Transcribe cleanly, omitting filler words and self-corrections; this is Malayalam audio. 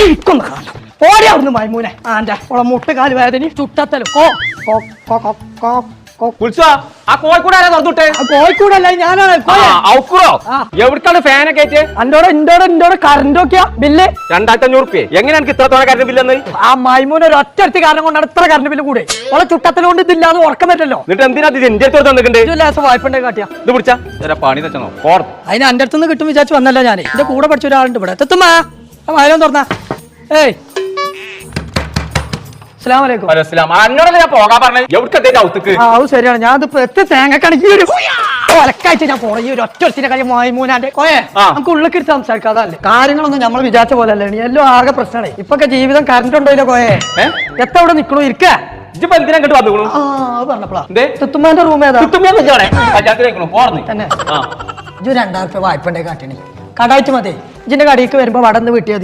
എനിക്കൊന്ന് കാണണം. ഓടി അവിടുന്ന് മൈമൂനെ ആന്റെ ഓളെ മുട്ടുകാല് വേദന ചുട്ടത്തലും വിളിച്ചോ ആ കോഴിക്കോട് ആരാ തുറന്നിട്ടെ? കോഴിക്കോടല്ല ഞാനാണ്. എവിടേക്കാണ് ഫാനൊക്കെ ആയിട്ട് എന്തോടെ കറണ്ടൊക്കെയാ ബില്ല് 2500 എങ്ങനെ എനിക്ക് ഇത്രത്തോളം കറണ്ട് ബില്ലെന്ന്? ആ മൈമൂന് ഒരു ഒറ്റ കാരണം കൊണ്ടാണ് ഇത്ര കറണ്ട് ബില്ല് കൂടെ. ഓളെ ചുട്ടത്തൽ കൊണ്ട് ഇതില്ലാന്ന് ഉറക്കം പറ്റല്ലോ. എന്നിട്ട് എന്തിനാ ഇത് എന്റെ അടുത്ത് തന്നിട്ടുണ്ട്? വായ്പണ്ടേ കാട്ടിയാ ഇത് പിടിച്ചാ പണി വെച്ചോ. അതിന് എന്റെ അടുത്തുനിന്ന് കിട്ടും വിചാരിച്ചു വന്നല്ലോ ഞാൻ. എന്റെ കൂടെ പഠിച്ച ഒരാളുണ്ട് ഇവിടെ. എത്തുമ്മാ മൈലം തുറന്നാ. ഏയ് അസ്സലാമു അലൈക്കും. അന്നോടല്ലേ ഞാൻ പോകാൻ പറഞ്ഞത്? എവിടേക്ക് ഔത്തക്ക്? അത് ശരിയാണ്. ഞാൻ ഇതിപ്പോ എത്ര തേങ്ങക്കാണ് ഈ ഒരു ഒലക്കാഴ്ച ഞാൻ പോണ ഈ ഒരു ഒറ്റ കാര്യം മൈമൂനാന്റെ കോയെ നമുക്ക് ഉള്ളിൽ സംസാരിക്കാതല്ലേ. കാര്യങ്ങളൊന്നും നമ്മൾ വിചാരിച്ച പോലെ അല്ലേ. എല്ലാം ആകെ പ്രശ്നമാണ്. ഇപ്പൊക്കെ ജീവിതം കറണ്ട് ഉണ്ടോ കോയെ? എത്ര ഇവിടെ നിക്കണു ഇരിക്ക അങ്ങോട്ട് വന്നു പറഞ്ഞപ്പോഴാ തുത്തുമ്മാന്റെ റൂം ഏതാ? തന്നെ 2000 രൂപ വായ്പണ്ടേ കാട്ടണി കടാഴ്ച മതി. ഇതിന്റെ കടയിലേക്ക് വരുമ്പോ വടന്ന് വീട്ടിയാൽ